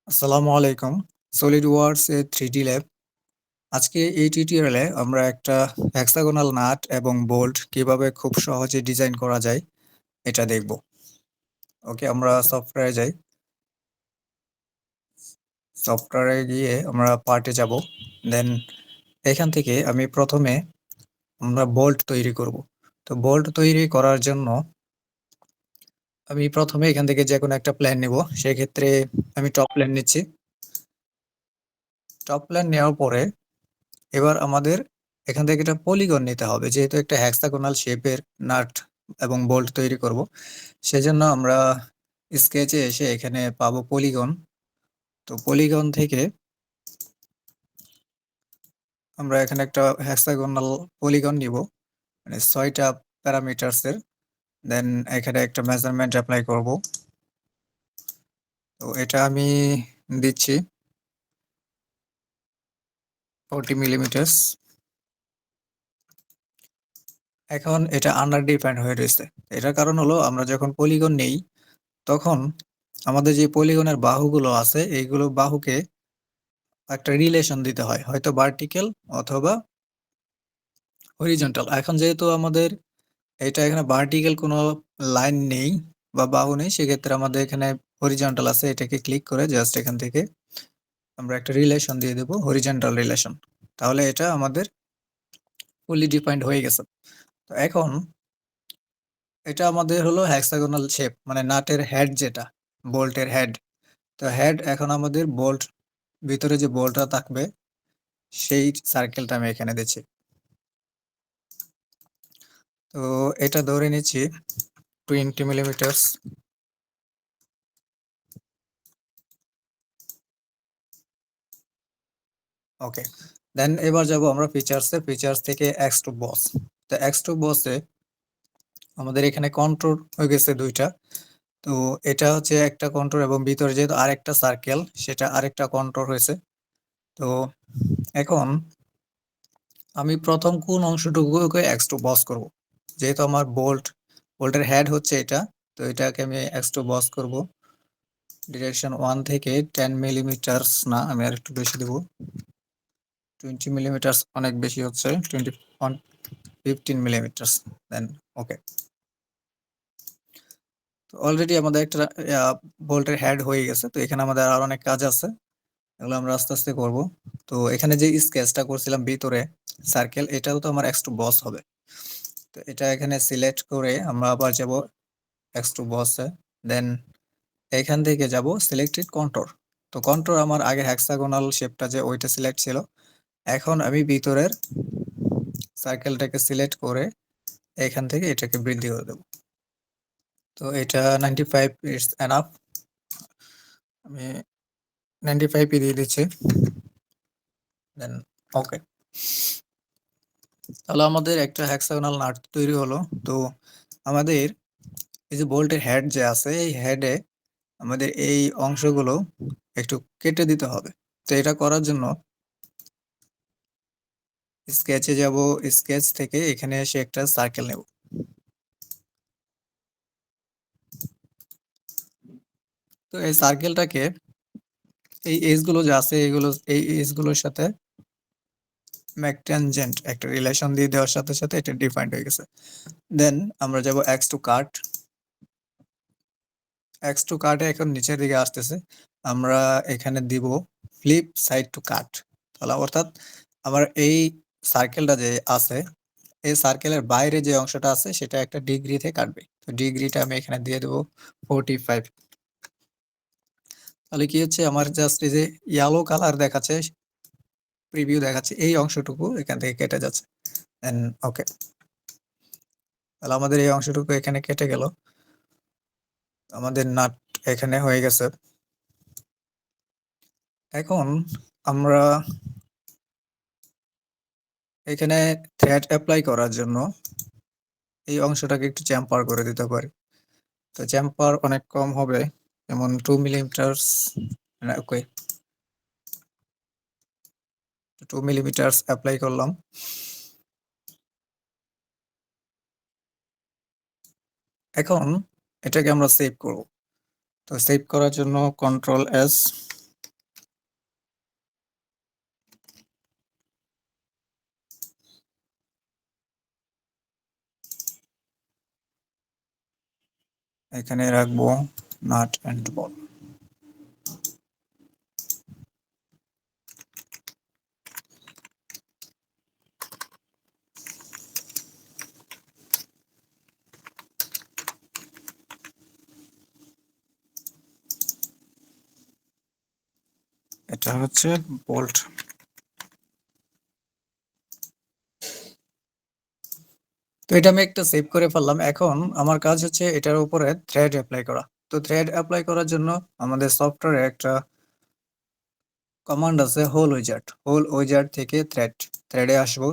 আসসালামু আলাইকুম। Solid works এর 3D ল্যাব। আজকে এই টিউটোরিয়ালে আমরা একটা হেক্সাগোনাল নাট এবং বোল্ট কিভাবে খুব সহজে ডিজাইন করা যায় এটা দেখব। ওকে, আমরা সফটওয়্যারে যাই। সফটওয়্যারে গিয়ে আমরা পার্টে যাব। দেন এখান থেকে আমি প্রথমে আমরা বোল্ট তৈরি করব। তো বোল্ট তৈরি করার জন্য আমি প্রথমে এখান থেকে যেকোনো একটা প্ল্যান নেব। সেক্ষেত্রে আমি টপ প্ল্যান নিচ্ছি। টপ প্ল্যান নেওয়ার পরে এবার আমাদের এখান থেকে একটা পলিগন নিতে হবে, যেহেতু একটা হেক্সাগোনাল শেপের নাট এবং বোল্ট তৈরি করব। সেজন্য আমরা স্কেচে এসে এখানে পাবো পলিগন। তো পলিগন থেকে আমরা এখানে একটা হেক্সাগোনাল পলিগন নিব, মানে 6টা প্যারামিটারস এর। দেন এখানে একটা মেজারমেন্ট অ্যাপ্লাই করব। তো এটা আমি দিচ্ছি 40 মিলিমিটার। এখন এটা আন্ডার ডিফাইন্ড হয়ে রয়েছে। এটার কারণ হলো আমরা যখন পলিগন নেই তখন আমাদের যে পলিগনের বাহুগুলো আছে এইগুলো বাহুকে একটা রিলেশন দিতে হয়, হয়তো ভার্টিক্যাল অথবা হরিজন্টাল। এখন যেহেতু আমাদের এটা এখানে ভার্টিক্যাল কোনো লাইন নেই বা বাহু নেই, সেক্ষেত্রে আমাদের এখানে হরিজন্টাল আছে। এটাকে ক্লিক করে জাস্ট এখান থেকে আমরা একটা রিলেশন দিয়ে দেবো, হরিজন্টাল রিলেশন। তাহলে এটা আমাদের ফুলি ডিফাইন্ড হয়ে গেছে। তো এখন এটা আমাদের হলো হেক্সাগোনাল শেপ, মানে নাটের হেড, যেটা বোল্টের হেড। তো হেড এখন আমাদের বোল্ট, ভিতরে যে বোল্টটা থাকবে সেই সার্কেলটা আমি এখানে দিচ্ছি। তো এটা ধরে নিচ্ছি 20 মিলিমিটার। ওকে, দেন এবার যাব আমরা ফিচার্সে। ফিচার্স থেকে এক্স টু বস। তো এক্স টু বসে আমাদের এখানে কন্ট্রোল হয়ে গেছে দুইটা। তো এটা হচ্ছে একটা কন্ট্রোল এবং ভিতরে যেহেতু আরেকটা সার্কেল, সেটা আরেকটা কন্ট্রোল হয়েছে। তো এখন আমি প্রথম কোন অংশটুকুকে এক্স টু বস করব, যেহেতু আমার বোল্টের হেড হচ্ছে এটা। তো এটাকে আমি এক্স টু বস করব। ডিরেকশন 1 থেকে 10 মিলিমিটার, না আমি আর একটু বেশি দেবো। 20 মিলিমিটার অনেক বেশি হচ্ছে, 15 মিলিমিটার। দেন ওকে। তো অলরেডি আমাদের একটা বোল্টের হেড হয়ে গেছে। তো এখানে আমাদের আর অনেক কাজ আছে, এগুলো আমরা আস্তে আস্তে করব। তো এখানে যে স্কেচটা করছিলাম ভিতরে সার্কেল, এটাও তো আমার এক্স টু বস হবে। তো এটা এখানে সিলেক্ট করে আমরা আবার যাব এক্স টু বসে। দেন এখান থেকে যাব সিলেক্টেড কন্ট্রোল। তো কন্ট্রোল আমার আগে হেক্সাগোনাল শেপটা যে ওইটা সিলেক্ট ছিল। এখন আমি ভিতরের সার্কেলটাকে সিলেক্ট করে এখান থেকে এটাকে বৃদ্ধি করে দেব। তো এটা 95 ইটস এনাফ। আমি 95 দিয়ে দিচ্ছি। দেন ওকে। তাহলে আমাদের একটা হেক্সাগোনাল নাট তৈরি হলো। তো আমাদের এই যে বোল্টের হেড যে আছে, এই হেডে আমাদের এই অংশগুলো একটু কেটে দিতে হবে। তো এটা করার জন্য স্কেচে যাব। স্কেচ থেকে এখানে এসে একটা সার্কেল নেব। তো এই সার্কেলটাকে এই এজ গুলো যে আছে এগুলো, এই এজ গুলোর সাথে ম্যাকট্যানজেন্ট একটা রিলেশন দিয়ে দেওয়ার সাথে সাথে এটা ডিফাইন্ড হয়ে গেছে। দেন আমরা যাব X to cut. X to কাটে এখন নিচের দিকে আসতেছে। আমরা এখানে দিব ফ্লিপ সাইড টু কাট। তাহলে অর্থাৎ আমার এই সার্কেলটা যে আছে, এই সার্কেলের বাইরে যে অংশটা আছে সেটা একটা ডিগ্রিতে কাটবে। তো ডিগ্রিটা আমি এখানে দিয়ে দেবো 45। তাহলে কি হচ্ছে, আমার জাস্ট এই যে ইয়েলো কালার দেখাচ্ছে, প্রিভিউ দেখাচ্ছে, এই অংশটুকু এখান থেকে কেটে যাচ্ছে। দেন ওকে। তাহলে আমাদের এই অংশটুকু এখানে কেটে গেল। আমাদের নাট এখানে হয়ে গেছে। এখন আমরা এখানে থ্রেড অ্যাপ্লাই করার জন্য এই অংশটাকে একটু চ্যাম্পার করে দিতে পারি। তো চ্যাম্পার অনেক কম হবে, যেমন 2 মিলিমিটার। ওকে, 2 মিলিমিটার অ্যাপ্লাই করলাম। এখন এটাকে আমরা সেভ করব। তো সেভ করার জন্য কন্ট্রোল এস। এখানে রাখবো নাট অ্যান্ড বল। এটা হচ্ছে বোল্ট। তো এটা আমি একটা সেভ করে ফেললাম। এখন আমার কাজ হচ্ছে এটার উপরে থ্রেড অ্যাপ্লাই করা। তো থ্রেড অ্যাপ্লাই করার জন্য আমাদের সফটওয়্যারে একটা কমান্ড আছে হোল উইজার্ড থেকে থ্রেডে আসবো।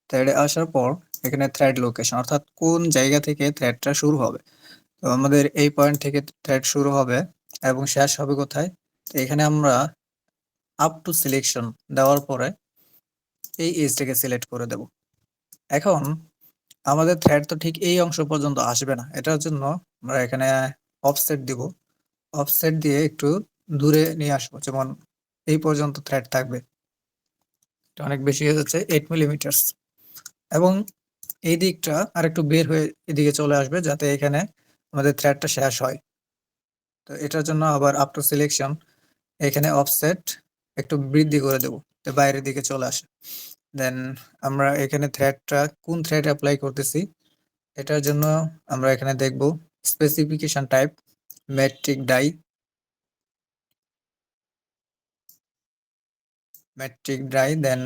থ্রেডে আসার পর এখানে থ্রেড লোকেশন, অর্থাৎ কোন জায়গা থেকে থ্রেডটা শুরু হবে। তো আমাদের এই পয়েন্ট থেকে থ্রেড শুরু হবে এবং শেষ হবে কোথায়। তো এখানে আমরা আপ টু সিলেকশন দেওয়ার পরে এই এজটাকে সিলেক্ট করে দেব। এখন আমাদের থ্রেড তো ঠিক এই অংশ পর্যন্ত আসবে না, এটার জন্য আমরা এখানে অফসেট দিব। অফসেট দিয়ে একটু দূরে নিয়ে আসবো, যেমন এই পর্যন্ত থ্রেড থাকবে। এটা অনেক বেশি হয়ে যাচ্ছে, 8 মিলিমিটার। এবং এই দিকটা আর একটু বের হয়ে এদিকে চলে আসবে, যাতে এখানে আমাদের থ্রেডটা শেষ হয়। তো এটার জন্য আবার আপ টু সিলেকশন, এখানে অফসেট একটু বৃদ্ধি করে দেব, তো বাইরের দিকে চলে আসে। দেন আমরা এখানে থ্রেডটা কোন থ্রেড অ্যাপ্লাই করতেছি, এটার জন্য আমরা এখানে দেখব স্পেসিফিকেশন টাইপ ম্যাট্রিক ডাই। দেন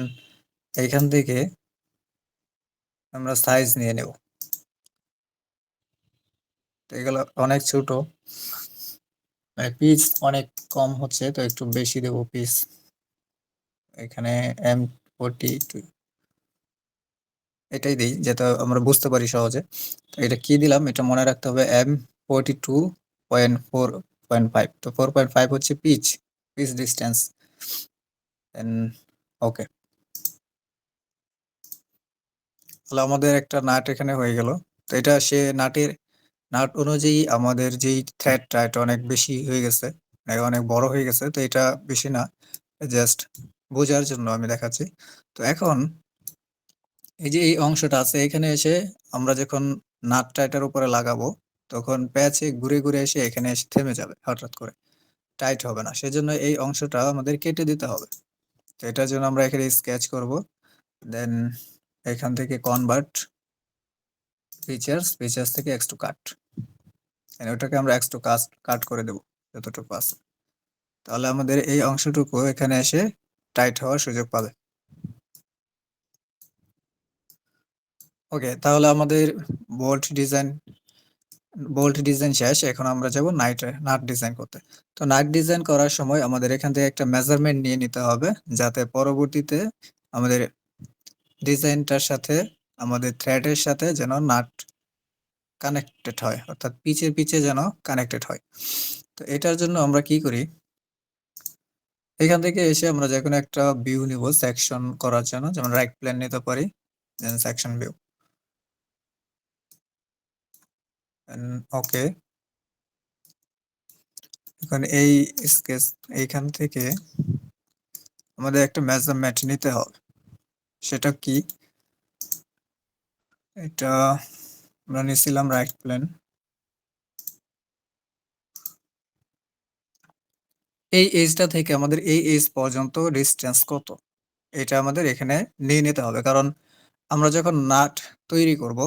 এখান থেকে আমরা সাইজ নিয়ে নেব। তো এগুলো অনেক ছোট, পিস অনেক কম হচ্ছে, তো একটু বেশি দেব পিস। এখানে M42 এটাই দিই, যাতে আমরা বুঝতে পারি সহজে। তো এটা কি দিলাম এটা মনে রাখতে হবে, M42.4.5। তো 4.5 হচ্ছে পিচ ডিস্টেন্স। দেন ওকে, তাহলে আমাদের একটা নাট এখানে হয়ে গেল। তো এটা সে নাট অনুযায়ী আমাদের যেই থ্রেডটা এটা অনেক বেশি হয়ে গেছে, অনেক বড় হয়ে গেছে। তো এটা বেশি না, জাস্ট বোঝার জন্য আমি দেখাচ্ছি। তো এখন এই যে এই অংশটা আছে, এখানে এসে আমরা যখন নাটটা এটার উপরে লাগাবো, তখন প্যাচে ঘুরে ঘুরে এসে এখানে এসে থেমে যাবে হঠাৎ করে, টাইট হবে না। সেজন্য এই অংশটা আমাদের কেটে দিতে হবে। তো এটার জন্য আমরা এখানে স্কেচ করব। দেন এখান থেকে কনভার্ট ফিচার্স থেকে এক্স টু কাট, ওটাকে আমরা এক্স টু কাট করে দেব যতটুকু আছে। তাহলে আমাদের এই অংশটুকু এখানে এসে টাইট হওয়ার সুযোগ পাবে। ওকে, তাহলে আমাদের বোল্ট ডিজাইন বোল্ট ডিজাইন শেষ। এখন আমরা যাব নাট ডিজাইন করতে। তো নাট ডিজাইন করার সময় আমাদের এখান থেকে একটা মেজারমেন্ট নিয়ে নিতে হবে, যাতে পরবর্তীতে আমাদের ডিজাইনটার সাথে আমাদের থ্রেডের সাথে যেন নাট কানেক্টেড হয়, অর্থাৎ পিচে যেন কানেক্টেড হয়। তো এটার জন্য আমরা কি করি, এখান থেকে এসে আমরা যে কোনো একটা ভিউ নিব সেকশন করার জন্য, যেমন রাইট প্লেন নিতে পারি, দেন সেকশন ভিউ। ওকে, এখন এই স্কেচ এইখান থেকে আমাদের একটা মেজারমেন্ট নিতে হবে। সেটা কি, এটা আমরা নিয়েছিলাম রাইট প্লেন। এই এজটা থেকে আমাদের এই এজ পর্যন্ত ডিস্টেন্স কত, এটা আমাদের এখানে নিয়ে নিতে হবে। কারণ আমরা যখন নাট তৈরি করব,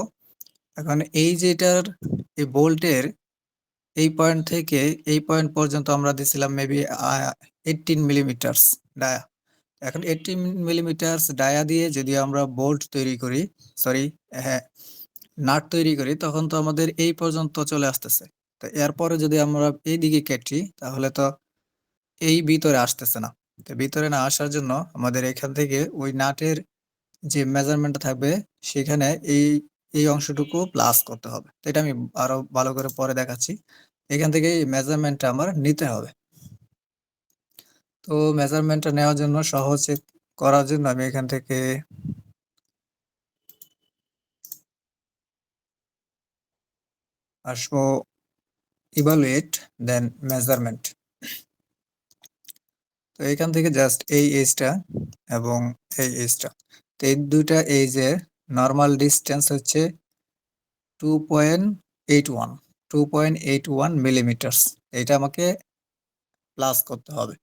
এখন এই যেটার এই বোল্টের এই পয়েন্ট থেকে এই পয়েন্ট পর্যন্ত আমরা দিছিলাম মেবি 18 মিলিমিটার ডায়া। এখন 18 মিলিমিটার ডায়া দিয়ে যদি আমরা বোল্ট তৈরি করি, সরি, হ্যাঁ, নাট তৈরি করি, তখন তো আমাদের এই পর্যন্ত চলে আসতেছে। তো এরপরে যদি আমরা এই দিকে কেটি, তাহলে তো এই ভিতরে আসতেছে না। তো ভিতরে না আসার জন্য আমাদের এখান থেকে ওই নাটের যে মেজারমেন্টটা থাকবে, সেখানে এই এই অংশটুকু প্লাস করতে হবে। তো এটা আমি আরো ভালো করে পরে দেখাচ্ছি। এখান থেকে এই মেজারমেন্টটা আমার নিতে হবে। তো মেজারমেন্টটা নেওয়ার জন্য সহজে করার জন্য আমি এখান থেকে আসবো ইভালুয়েট, দেন মেজারমেন্ট। তো এখান থেকে জাস্ট এই এজটা এবং এই এজটা, তো এই দুইটা এজের নর্মাল ডিস্টেন্স হচ্ছে 2.81। 2.81 মিলিমিটার। এটা আমাকে প্লাস করতে হবে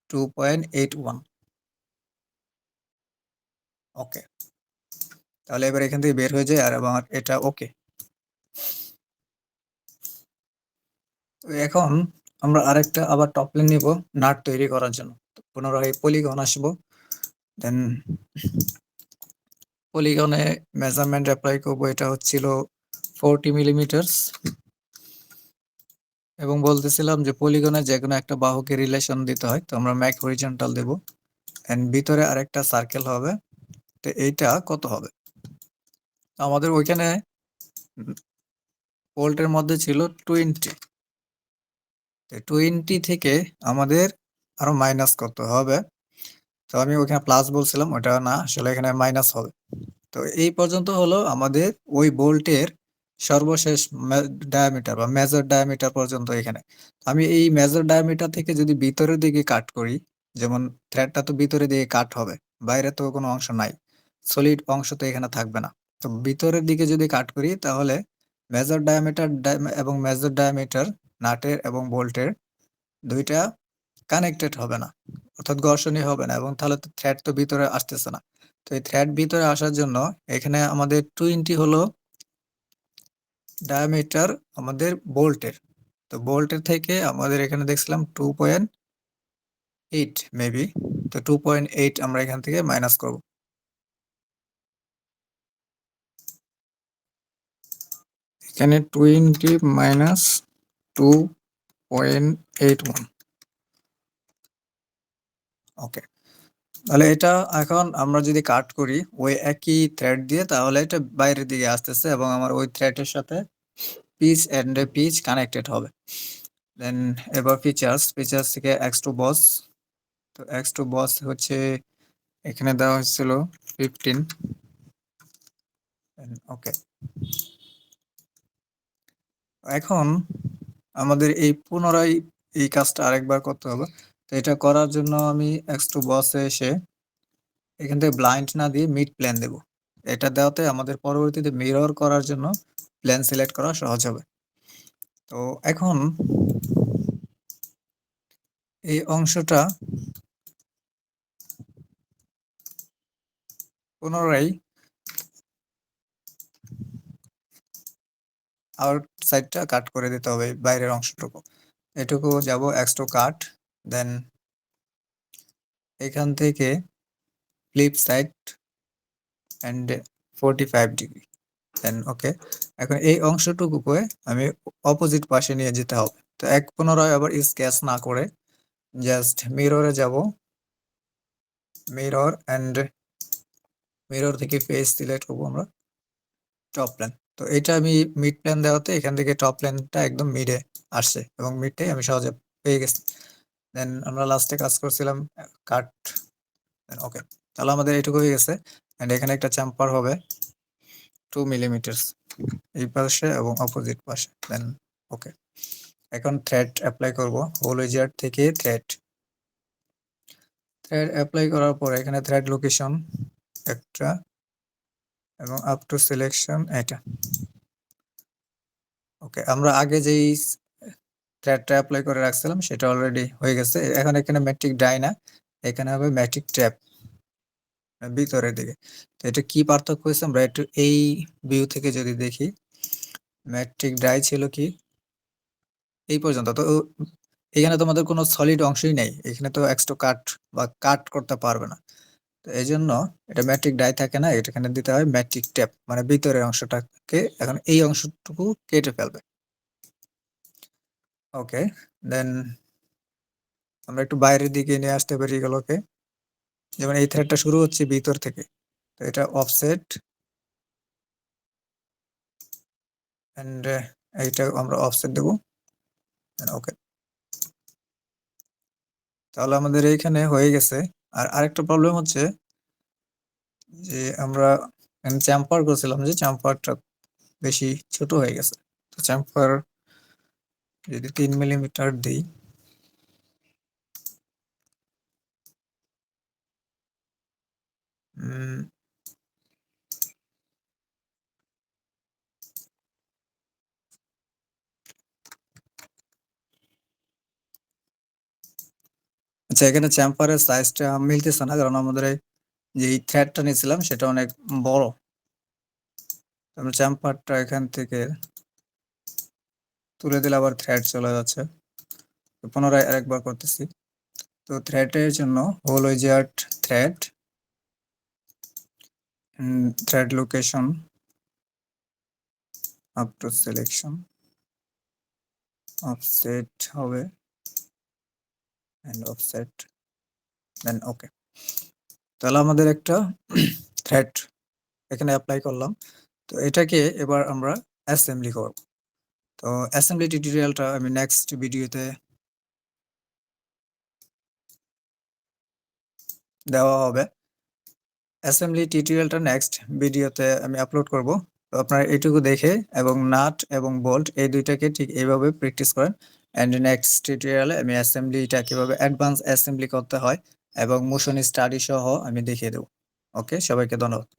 2.81। ওকে, তাহলে এবার এখান থেকে বের হয়ে যায় আর আমার এটা ওকে। তো এখন আমরা আরেকটা আবার টপলেন নিব নাট তৈরি করার জন্য। পুনরায় পলিগন আসবো, দেন পলিগনে মেজারমেন্ট অ্যাপ্লাই করবো। এটা হচ্ছিল 40 মিলিমিটার এবং বলতেছিলাম যে পলিগনে যে কোনো একটা বাহুকে রিলেশন দিতে হয়, তো আমরা ম্যাক হরিজন্টাল দেব এন্ড ভিতরে আরেকটা সার্কেল হবে। তো এইটা কত হবে? আমাদের ওইখানে ভোল্টের মধ্যে ছিল 20, 20 থেকে আমাদের আরো মাইনাস করতে হবে। তো আমি ওখানে প্লাস বলছিলাম, ওটা না, আসলে এখানে মাইনাস হবে। তো এই পর্যন্ত হলো আমাদের ওই বোল্টের সর্বশেষ ডায়ামিটার বা মেজর ডায়ামিটার পর্যন্ত। এখানে আমি এই মেজর ডায়ামিটার থেকে যদি ভিতরের দিকে কাট করি, যেমন থ্রেডটা তো ভিতরের দিকে কাট হবে, বাইরে তো কোনো অংশ নাই, সলিড অংশ তো এখানে থাকবে না। তো ভিতরের দিকে যদি কাট করি তাহলে মেজর ডায়ামিটার এবং মেজর ডায়ামিটার নাটের এবং বোল্টের দুইটা কানেক্টেড হবে না, অর্থাৎ ঘর্ষণই হবে না, এবং তাহলে তো থ্রেড তো ভিতরে আসতেছে না। তো এই থ্রেড ভিতরে আসার জন্য এখানে আমাদের 20 হলো ডায়ামিটার আমাদের বোল্টের। তো বোল্টের থেকে আমাদের এখানে দেখছিলাম 2.8 মেবি। তো 2.8 আমরা এখান থেকে মাইনাস করব। এখানে 20 মাইনাস 2.81। ওকে, তাহলে এটা এখন আমরা যদি কাট করি ওই একই থ্রেড দিয়ে, তাহলে এটা বাইরের দিকে আসতেছে এবং আমার ওই থ্রেডের সাথে পিচ এন্ড পিচ কানেক্টেড হবে। দেন এবার ফিচার্স থেকে এক্স টু বস। তো এক্স টু বস হচ্ছে এখানে দেওয়া হয়েছিল 15। ওকে, এখন আমাদের এই পুনরায় এই কাজটা আরেকবার করতে হবে। তো এটা করার জন্য আমি এক্স টু বসে এসে এখান থেকে ব্লাইন্ড না দিয়ে মিড প্লেন দেব। এটা দেওয়াতে আমাদের পরবর্তীতে মিরর করার জন্য প্লেন সিলেক্ট করা সহজ হবে। তো এখন এই অংশটা পুনরায় আউট সাইডটা কাট করে দিতে হবে, বাইরের অংশটুকু। এটুকু যাব এক্স টু কাট, দেন এখান থেকে ফ্লিপ সাইড এন্ড 45 ডিগ্রি, দেন ওকে। এখন এই অংশটুকুকে আমি অপোজিট পাশে নিয়ে যেতে হবে। তো এক পুনরায় আবার স্কেচ না করে জাস্ট মিররে যাব, মিরর এন্ড মিরর থেকে ফেস সিলেক্ট করবো আমরা, টপ প্ল্যান। তো এটা আমি মিড প্ল্যান দেওয়াতে এখান থেকে টপ প্ল্যানটা একদম মিডে আসছে এবং মিডটাই আমি সহজে পেয়ে গেছি। দেন আমরা লাস্টে কাজ করছিলাম কাট, দেন ওকে। তাহলে আমাদের এটুকু হয়ে গেছে এন্ড এখানে একটা চাম্পার হবে 2 মিলিমিটার এই পাশে এবং অপোজিট পাশে, দেন ওকে। এখন থ্রেড অ্যাপ্লাই করব, হোল উইজার্ড থেকে থ্রেড অ্যাপ্লাই করার পর এখানে থ্রেড লোকেশন একটা এবং আপ টু সিলেকশন এটা। ওকে, আমরা আগে যেই থ্রেডটা অ্যাপ্লাই করে রাখছিলাম সেটা অলরেডি হয়ে গেছে। এখন এখানে ম্যাট্রিক ডাই না, এখানে হবে ম্যাট্রিক ট্যাপ ভিতরের দিকে। তো এটা কি পার্থক্য হয়েছে আমরা একটু এই ভিউ থেকে যদি দেখি, ম্যাট্রিক ডাই ছিল কি এই পর্যন্ত। তো এখানে তোমাদের কোনো সলিড অংশই নেই, এখানে তো এক্সট্রা কাট বা কাট করতে পারবে না। তো এই জন্য এটা ম্যাট্রিক ডাই থাকে না, এটা এখানে দিতে হয় ম্যাট্রিক ট্যাপ, মানে ভিতরের অংশটাকে এখন এই অংশটুকু কেটে ফেলবে। ওকে, দেন আমরা একটু বাইরের দিকে নিয়ে আসতে পারি এগুলোকে, যেমন এই থ্রেডটা শুরু হচ্ছে ভিতর থেকে, তো এটা অফসেট এন্ড এইটা আমরা অফসেট দেবো, ওকে। তাহলে আমাদের এইখানে হয়ে গেছে। আর আরেকটা প্রবলেম হচ্ছে যে আমরা চ্যাম্পার করছিলাম, যে চ্যাম্পারটা বেশি ছোট হয়ে গেছে। তো চ্যাম্পার যদি 3 মিলিমিটার দিই, উম, আচ্ছা, এখানে চ্যাম্পারের সাইজটা মিলতেছে না, কারণ আমাদের যে থ্রেডটা নিয়েছিলাম সেটা অনেক বড়। আমরা চ্যাম্পারটা এখান থেকে তুলে দিলে আবার থ্রেড চলে যাচ্ছে। তো পুনরায় আরেকবার করতেছি। তো থ্রেডের জন্য hole wizard thread, thread location up to selection, offset হবে এন্ড অফসেট, দেন ওকে। তাহলে আমাদের একটা থ্রেড এখানে অ্যাপ্লাই করলাম। তো এটাকে এবার আমরা অ্যাসেম্বলি করব। তো অ্যাসেম্বলি টিউটোরিয়ালটা আমি নেক্সট ভিডিওতে দেওয়া হবে। অ্যাসেম্বলি টিউটোরিয়ালটা নেক্সট ভিডিওতে আমি আপলোড করব। তো আপনারা এইটুকু দেখে এবং নাট এবং বোল্ট এই দুইটাকে ঠিক এইভাবে প্র্যাকটিস করেন। অ্যান্ড নেক্সট টিউটোরিয়ালে আমি অ্যাসেম্বলিটা কিভাবে অ্যাডভান্স অ্যাসেম্বলি করতে হয় এবং মোশন স্টাডি সহ আমি দেখিয়ে দেব। ওকে, সবাইকে ধন্যবাদ।